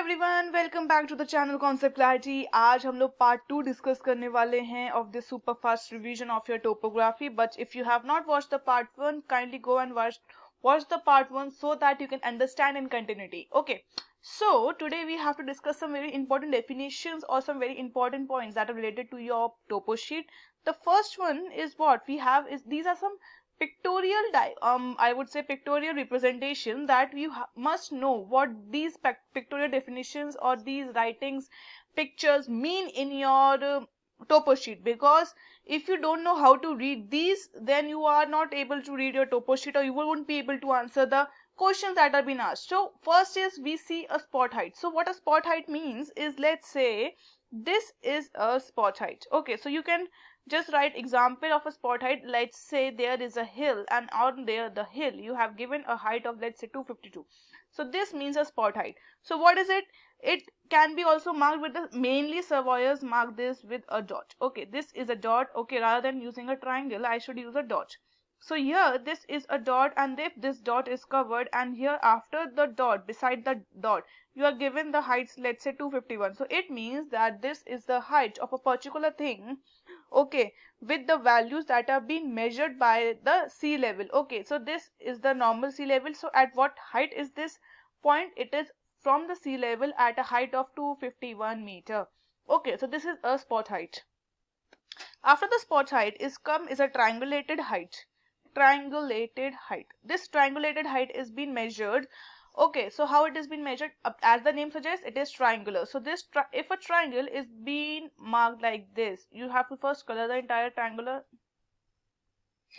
Everyone, welcome back to the channel concept clarity. आज हम लोग पार्ट 2 डिस्कस करने वाले हैं of this super fast revision of your topography. But if you have not watched the part 1, kindly go and watch the part 1 so that you can understand in continuity. Okay, so today we have to discuss some very important definitions or some very important points that are related to your topo sheet. The first one is what we have is these are some pictorial I would say pictorial representation that you must know what these pictorial definitions or these writings pictures mean in your topo sheet, because if you don't know how to read these, then you are not able to read your topo sheet, or you won't be able to answer the questions that are being asked. So first is we see a spot height. So what a spot height means is, let's say this is a spot height. Okay, so you can just write example of a spot height. Let's say there is a hill, and on there the hill you have given a height of, let's say, 252. So this means a spot height. So what is it? It can be also marked with the, mainly surveyors mark this with a dot. Okay, this is a dot. Okay, rather than using a triangle, I should use a dot. So here this is a dot, and if this dot is covered, and here after the dot, beside the dot, you are given the heights, let's say 251. So it means that this is the height of a particular thing, okay, with the values that are being measured by the sea level. Okay, so this is the normal sea level. So at what height is this point? It is from the sea level at a height of 251 meter. Okay, so this is a spot height. After the spot height is a triangulated height. This triangulated height is being measured. Okay, so how it is being measured? As the name suggests, it is triangular. So this if a triangle is being marked like this, you have to first color the entire triangular.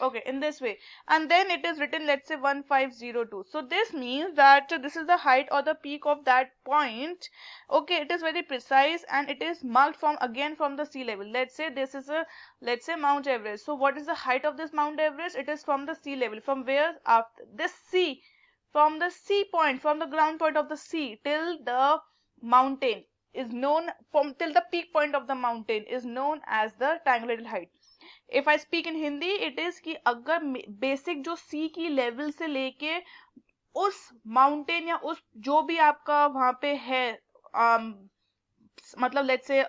Okay, in this way, and then it is written, let's say 1502. So this means that this is the height or the peak of that point. Okay, it is very precise, and it is marked from the sea level. Let's say this is a, let's say, Mount Everest. So what is the height of this Mount Everest? It is from the sea level, from where? After this sea, from the sea point, from the ground point of the sea till the mountain is known, from till the peak point of the mountain is known as the triangulated height. If I speak in Hindi, it is कि अगर basic जो सी की level से लेके उस mountain या उस जो भी आपका वहां पे है, मतलब लेट्स से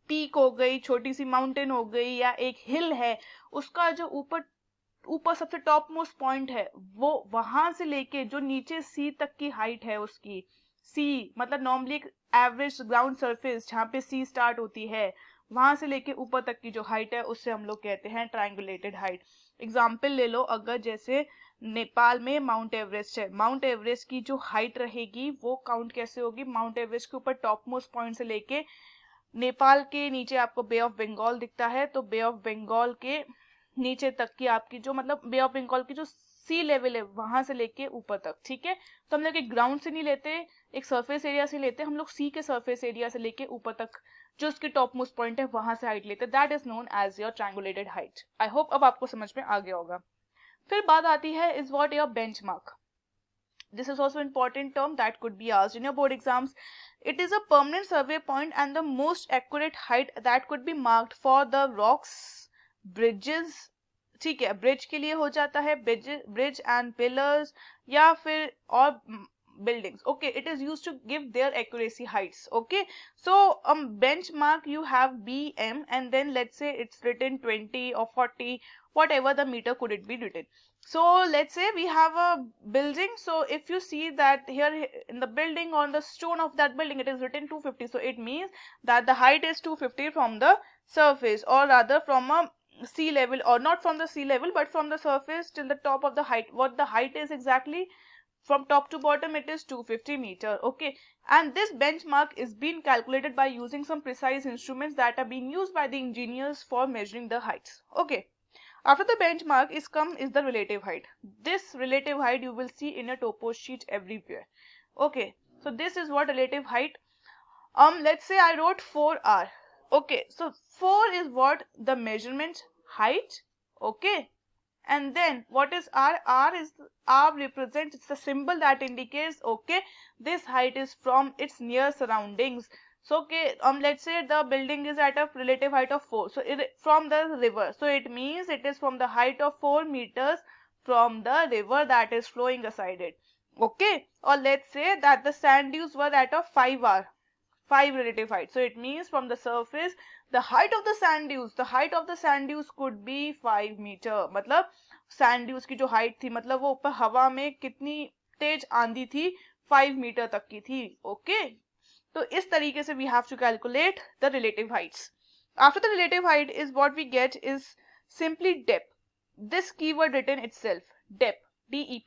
पीक हो गई, छोटी सी माउंटेन हो गई, या एक हिल है, उसका जो ऊपर सबसे टॉप मोस्ट पॉइंट है, वो वहां से लेके जो नीचे सी तक की हाइट है उसकी, सी मतलब नॉर्मली एक एवरेज ग्राउंड सरफेस जहाँ पे सी स्टार्ट होती है, वहां से लेके ऊपर तक की जो हाइट है, उससे हम लोग कहते हैं ट्रायंगुलेटेड हाइट. एग्जाम्पल ले लो, अगर जैसे नेपाल में माउंट एवरेस्ट है, माउंट एवरेस्ट की जो हाइट रहेगी वो काउंट कैसे होगी? माउंट एवरेस्ट के ऊपर टॉप मोस्ट पॉइंट से लेके नेपाल के नीचे आपको बे ऑफ बंगाल दिखता है, तो बे ऑफ बंगाल के नीचे तक की आपकी जो, मतलब बे ऑफ बंगाल की जो सी लेवल है वहां से लेके ऊपर तक. ठीक है, तो हम लोग एक ग्राउंड से नहीं लेते, एक सरफेस एरिया से लेते, हम लोग सी के सरफेस एरिया से लेके ऊपर तक जो उसकी टॉप मोस्ट पॉइंट है वहां से हाइट लेते. That is known as your triangulated height. I hope अब आपको समझ में आ गया होगा. फिर बात आती है is what your benchmark. This is also important term that could be asked in your board exams. It is a permanent survey point and the most accurate height that could be marked for the rocks, bridges. ठीक है, bridge के लिए हो जाता है bridge and pillars, या फिर और buildings. Okay, it is used to give their accuracy heights. Okay, so benchmark you have BM, and then let's say it's written 20 or 40, whatever the meter could it be written. So let's say we have a building. So if you see that here in the building, on the stone of that building, it is written 250. So it means that the height is 250 from the surface, or rather from a sea level, or not from the sea level but from the surface till the top of the height. What the height is exactly? From top to bottom it is 250 meter. Okay, and this benchmark is being calculated by using some precise instruments that are being used by the engineers for measuring the heights. Okay, after the benchmark is the relative height. This relative height you will see in a topo sheet everywhere. Okay, so this is what relative height. Let's say I wrote 4r. Okay, so 4 is what the measurement height. Okay, and then what is r? R represents, it's the symbol that indicates, okay, this height is from its near surroundings. So okay, let's say the building is at a relative height of 4, so it from the river, so it means it is from the height of 4 meters from the river that is flowing aside it. Okay, or let's say that the sand dunes were at a 5 relative height. So it means from the surface, the height of the sand dunes could be 5 meter. मतलब sand dunes की जो height थी, मतलब वो ऊपर हवा में कितनी तेज आंधी थी, 5 मीटर तक की थी. Okay, तो इस तरीके से we have to calculate the relative heights. After the relative height is what we get is simply depth. This keyword written itself, depth, DEP.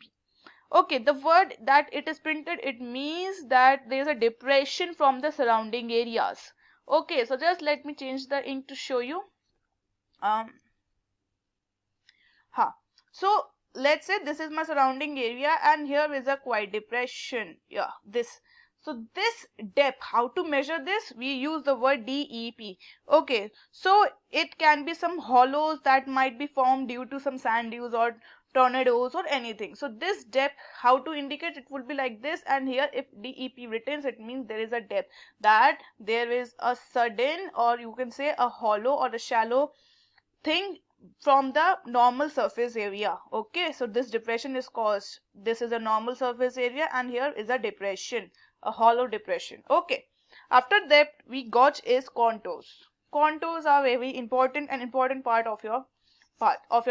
Okay, the word that it is printed, it means that there is a depression from the surrounding areas. Okay, so just let me change the ink to show you. So let's say this is my surrounding area and here is a quiet depression. Yeah, this. So this depth, how to measure this? We use the word DEP. Okay, so it can be some hollows that might be formed due to some sand dunes or tornadoes or anything. So this depth, how to indicate? It would be like this, and here if DEP written, it means there is a depth, that there is a sudden, or you can say a hollow or a shallow thing from the normal surface area. Okay, so this depression is caused, this is a normal surface area and here is a depression, a hollow depression. Okay, after that we got is contours. Contours are very important, an important part of your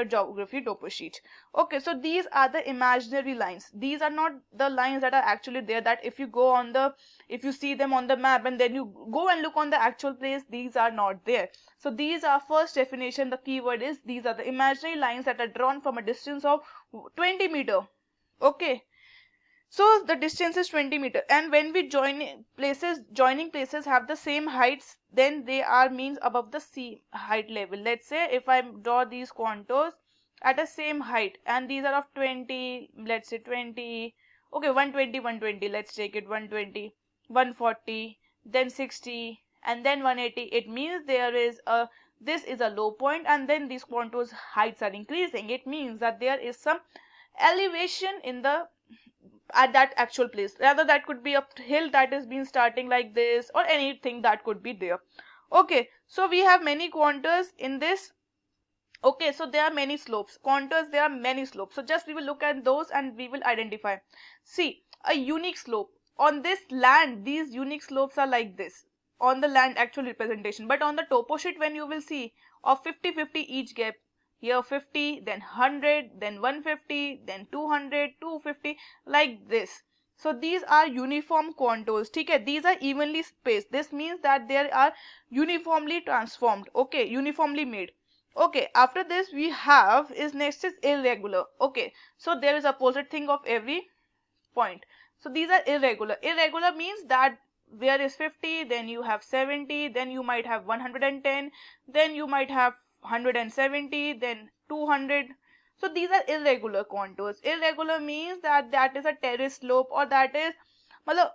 geography topo sheet. Okay, so these are the imaginary lines. These are not the lines that are actually there, that if you see them on the map and then you go and look on the actual place, these are not there. So these are first definition. The keyword is these are the imaginary lines that are drawn from a distance of 20 meter. Okay, so the distance is 20 meter, and when we joining places have the same heights, then they are means above the sea height level. Let's say if I draw these contours at a same height and these are of 20, let's say 20, okay, 120, 120, let's take it 120, 140, then 60 and then 180. It means this is a low point and then these contours heights are increasing. It means that there is some elevation in the at that actual place. Rather, that could be a hill that is been starting like this or anything that could be there. Okay, so we have many contours in this. Okay, so there are many slopes. Contours, there are many slopes. So just we will look at those and we will identify. See, a unique slope. On this land, these unique slopes are like this. On the land actual representation. But on the topo sheet, when you will see of 50-50 each gap, here 50, then 100, then 150, then 200, 250, like this. So these are uniform contours. Okay, these are evenly spaced. This means that they are uniformly transformed. Okay, uniformly made. Okay, after this we have is next is irregular. Okay, so there is opposite thing of every point. So these are irregular. Irregular means that where is 50, then you have 70, then you might have 110, then you might have 170, then 200. So these are irregular contours. Irregular means that that is a terrace slope, or that is, मतलब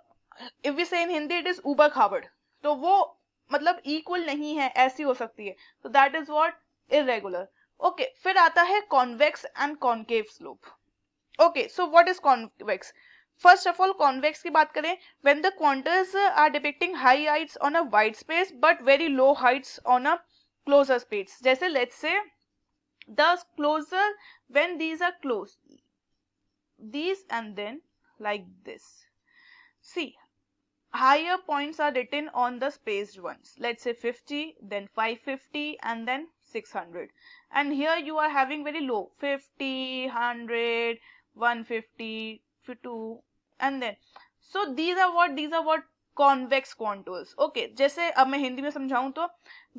if we say in Hindi it is ऊबड़ खाबड़, तो वो मतलब equal नहीं है, ऐसी हो सकती है. So that is what irregular. Okay, फिर आता है convex and concave slope. Okay, so what is convex? First of all, convex की बात करें, when the contours are depicting high heights on a wide space but very low heights on a closer space. जैसे let's say the closer, when these are close, these and then like this. See, higher points are written on the spaced ones. Let's say 50, then 550 and then 600. And here you are having very low 50, 100, 150, 2 and then. So these are what convex contours. Okay, जैसे अब मैं हिंदी में समझाऊं तो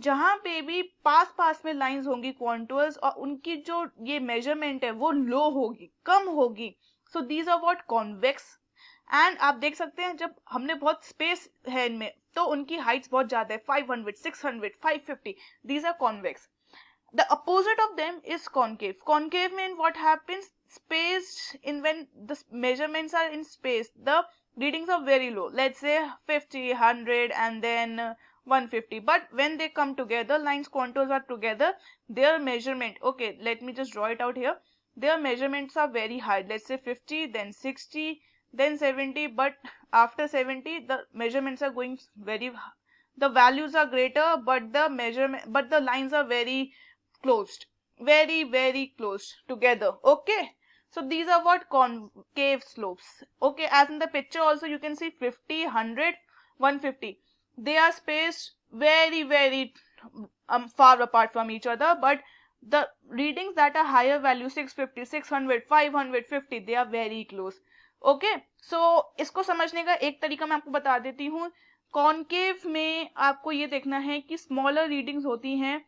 जहां पे भी पास पास में लाइंस होंगी कॉन्टूर्स और उनकी जो ये मेजरमेंट है वो लो होगी, कम होगी. So these are what convex. एंड आप देख सकते हैं जब हमने बहुत स्पेस है इनमें तो उनकी हाइट्स बहुत ज्यादा है, 500, 600, 550. These are convex. The opposite of them is concave. Concave means what happens? Space in when the measurements are in space, the readings are very low. Let's say 50, 100 and then 150. But when they come together, lines, contours are together, their measurement, okay, let me just draw it out here. Their measurements are very high. Let's say 50, then 60, then 70. But after 70, the measurements are going very, the values are greater, but the lines are very closed, very close together. Okay, So these are what concave slopes. Okay, as in the picture also you can see 50, 100, 150. They are spaced very far apart from each other, but the readings that are higher value 650, 600, 550, they are very close. Okay so इसको समझने का एक तरीका मैं आपको बता देती हूँ. कॉनकेव में आपको ये देखना है कि स्मॉलर रीडिंग्स होती हैं,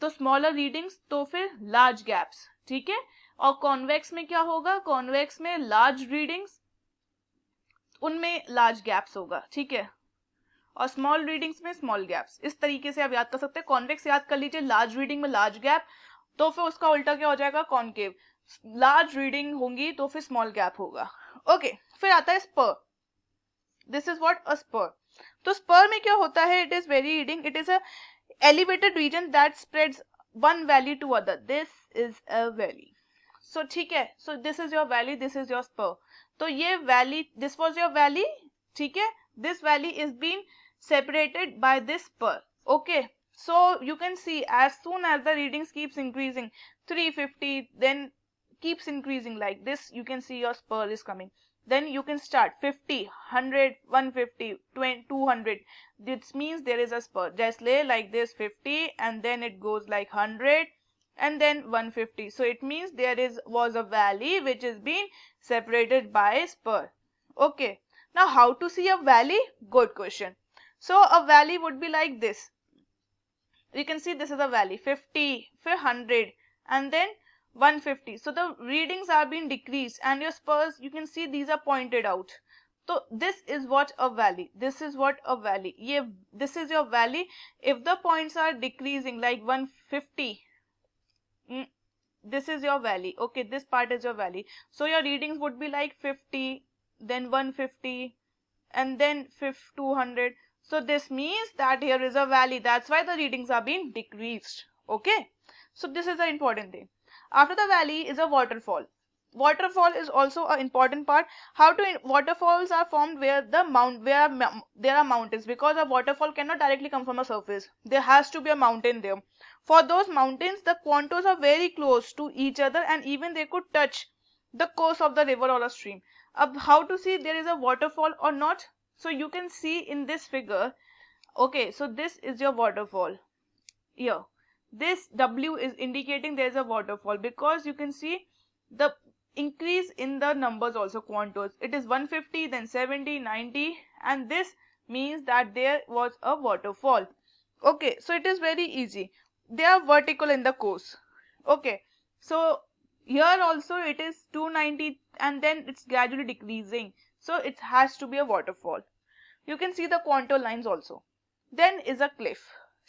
तो स्मॉलर रीडिंग्स तो फिर लार्ज गैप्स, ठीक है. और कॉन्वेक्स में क्या होगा, कॉन्वेक्स में लार्ज रीडिंग्स, उनमें लार्ज गैप्स होगा, ठीक है. और स्मॉल रीडिंग्स में स्मॉल गैप्स. इस तरीके से आप याद कर सकते हैं. कॉन्वेक्स याद कर लीजिए, लार्ज रीडिंग में लार्ज गैप, तो फिर उसका उल्टा क्या हो जाएगा, कॉनकेव. लार्ज रीडिंग होंगी तो फिर स्मॉल गैप होगा. ओके फिर आता है spur. This is what a spur. तो स्पर में क्या होता है, it is very reading, it is a elevated region that spreads one valley to other. This is a valley. So ठीक है, so this is your valley, this is your spur. तो ये valley, this was your valley, ठीक है. This valley is been separated by this spur. Okay, so you can see as soon as the readings keeps increasing, 350, then keeps increasing like this, you can see your spur is coming. Then you can start 50, 100, 150, 20, 200. This means there is a spur. Just lay like this 50 and then it goes like 100 and then 150. So it means there was a valley which is being separated by spur. Okay, now how to see a valley? Good question. So a valley would be like this. You can see this is a valley, 50, 100 and then 150. So the readings are being decreased and your spurs, you can see these are pointed out. So this is what a valley. This is what a valley. This is your valley. If the points are decreasing like 150, this is your valley. Okay, this part is your valley. So your readings would be like 50, then 150 and then 200. So this means that here is a valley. That's why the readings are being decreased. Okay. So this is the important thing. After the valley is a waterfall. Waterfall is also an important part. Waterfalls are formed where there are mountains, because a waterfall cannot directly come from a surface. There has to be a mountain there. For those mountains, the contours are very close to each other and even they could touch the course of the river or a stream. How to see there is a waterfall or not? So you can see in this figure. Okay, so this is your waterfall. Here, this W is indicating there is a waterfall because you can see the increase in the numbers also, contours. It is 150, then 70, 90, and this means that there was a waterfall. Okay, so it is very easy. They are vertical in the course. Okay, so here also it is 290 and then it's gradually decreasing. So it has to be a waterfall. You can see the contour lines also. Then is a cliff.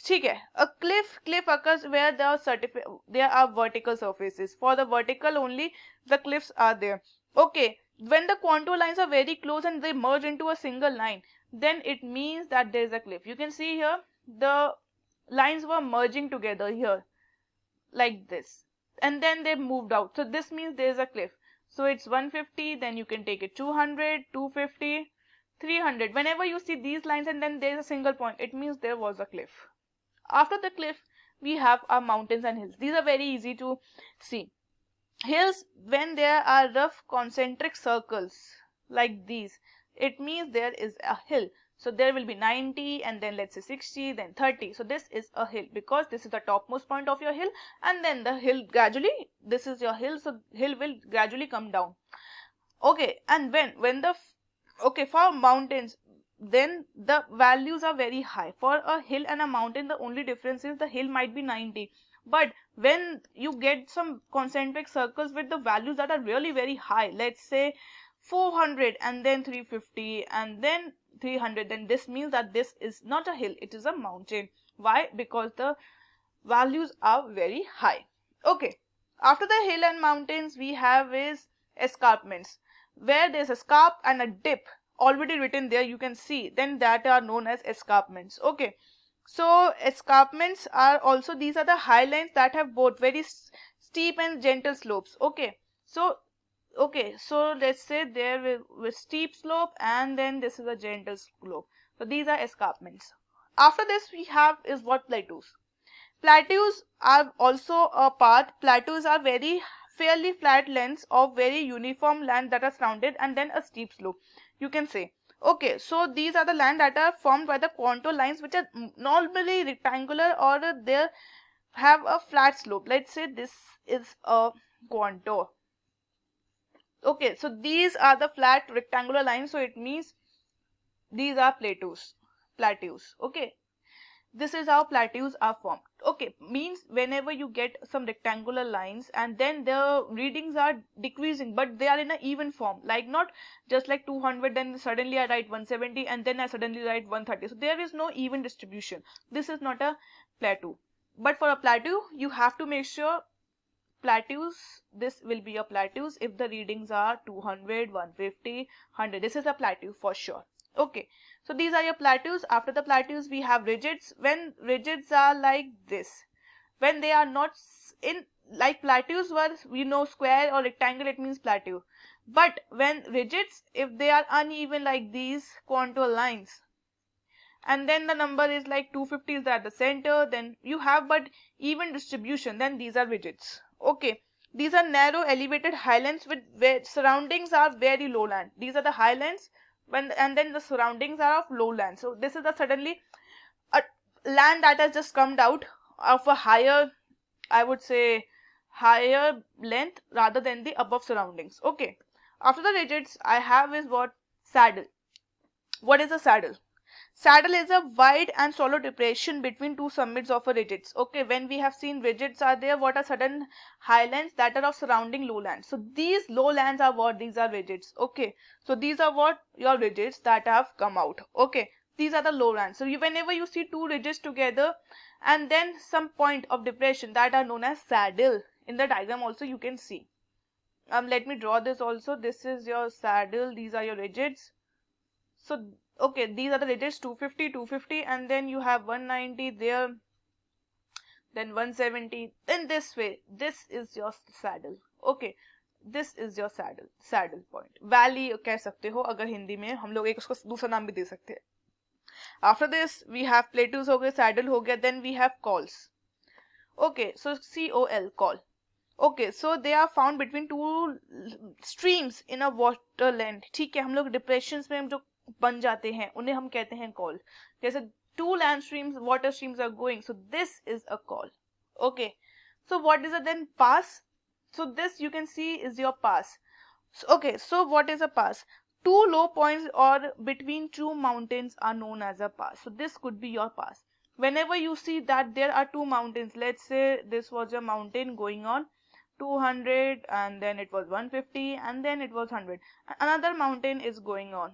ठीक है, a cliff occurs where there are vertical surfaces. For the vertical only the cliffs are there. Okay, when the contour lines are very close and they merge into a single line, then it means that there is a cliff. You can see here the lines were merging together here like this and then they moved out. So this means there is a cliff. So it's 150, then you can take it 200, 250, 300. Whenever you see these lines and then there is a single point, it means there was a cliff. After the cliff, we have our mountains and hills. These are very easy to see. Hills, when there are rough concentric circles like these, it means there is a hill. So there will be 90 and then let's say 60, then 30. So this is a hill because this is the topmost point of your hill and then the hill gradually, this is your hill, so hill will gradually come down. Okay, and for mountains, then the values are very high. For a hill and a mountain, the only difference is the hill might be 90. But when you get some concentric circles with the values that are really very high, let's say 400 and then 350 and then 300, then this means that this is not a hill, it is a mountain. Why? Because the values are very high. Okay, after the hill and mountains, we have is escarpments. Where there's a scarp and a dip already written there, you can see, then that are known as escarpments. Okay, so escarpments are also, these are the highlands that have both very steep and gentle slopes. Okay, so let's say there with steep slope and then this is a gentle slope. So these are escarpments. After this we have is what plateaus. Plateaus are also a part. Plateaus are very fairly flat lengths of very uniform land that are surrounded and then a steep slope, you can say. Okay, so these are the land that are formed by the contour lines which are normally rectangular or they have a flat slope. Let's say this is a contour. Okay, so these are the flat rectangular lines, so it means these are plateaus. Okay, this is how plateaus are formed. Okay, means whenever you get some rectangular lines and then the readings are decreasing but they are in an even form, like not just like 200 then suddenly I write 170 and then I suddenly write 130. So there is no even distribution. This is not a plateau. But for a plateau you have to make sure plateaus, this will be your plateaus if the readings are 200, 150, 100. This is a plateau for sure. Okay, so these are your plateaus. After the plateaus we have ridges. When ridges are like this, when they are not in, like plateaus were, we know, square or rectangle, it means plateau. But when ridges, if they are uneven like these contour lines, and then the number is like 250 is at the center, then you have but even distribution, then these are ridges. Okay, these are narrow elevated highlands with where surroundings are very lowland. These are the highlands when, and then the surroundings are of lowland. So this is the suddenly a land that has just come out of a higher, I would say, higher length rather than the above surroundings. Okay, after the ridges I have is what? Saddle. What is a saddle? Saddle is a wide and shallow depression between two summits of a ridges. Okay, when we have seen ridges are there, what are sudden highlands that are of surrounding lowlands. So these lowlands are what? These are ridges. Okay, so these are what? Your ridges that have come out. Okay, these are the lowlands. So whenever you see two ridges together and then some point of depression, that are known as saddle. In the diagram also you can see. Let me draw this also. This is your saddle. These are your ridges. So okay, these are the ridges, 250, 250, and then you have 190 there, then 170, then this way, this is your saddle. Okay, this is your saddle point. Valley कह सकते हो अगर हिंदी में, हम लोग एक उसको दूसरा नाम भी दे सकते हैं. After this we have plateaus हो गए, saddle हो गया, then we have cols. Okay, so COL, col. Okay, so they are found between two streams in a waterland. ठीक है, हम लोग depressions में जो बन जाते हैं उन्हें हम कहते हैं कॉल. जैसे two land streams, water streams are going, so this is a call. Okay, so what is a then pass? So this you can see is your pass. So, okay, so what is a pass? Two low points or between two mountains are known as a pass. So this could be your pass. Whenever you see that there are two mountains, let's say this was a mountain going on 200 and then it was 150 and then it was 100. Another mountain is going on.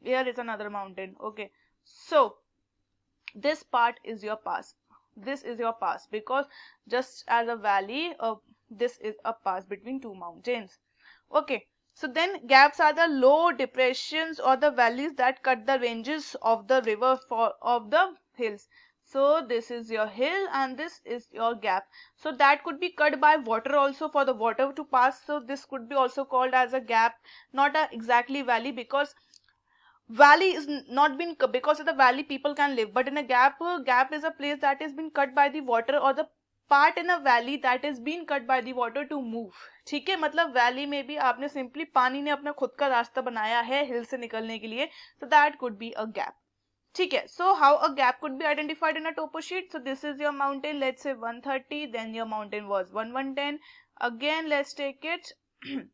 Here is another mountain. Okay, so this part is your pass. This is your pass because just as a valley, this is a pass between two mountains. Okay, so then gaps are the low depressions or the valleys that cut the ranges of the river of the hills. So this is your hill and this is your gap. So that could be cut by water also, for the water to pass. So this could be also called as a gap, not a exactly valley, because valley is not been, because of the valley people can live, but in a gap is a place that has been cut by the water or the part in a valley that is being cut by the water to move. ठीक है, मतलब valley में भी आपने simply पानी ने अपना खुद का रास्ता बनाया है hill से निकलने के लिए, so that could be a gap. ठीक है, so how a gap could be identified in a topo sheet? So this is your mountain, let's say 130, then your mountain was 110, again let's take it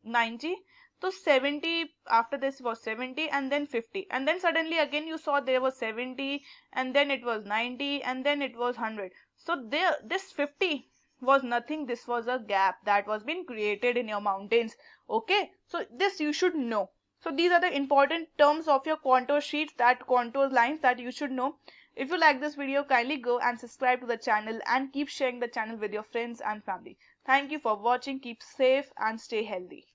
90. So 70, after this was 70 and then 50, and then suddenly again you saw there was 70 and then it was 90 and then it was 100. So there, this 50 was nothing, this was a gap that was being created in your mountains. Okay, so this you should know. So these are the important terms of your contour sheets, that contour lines that you should know. If you like this video, kindly go and subscribe to the channel and keep sharing the channel with your friends and family. Thank you for watching. Keep safe and stay healthy.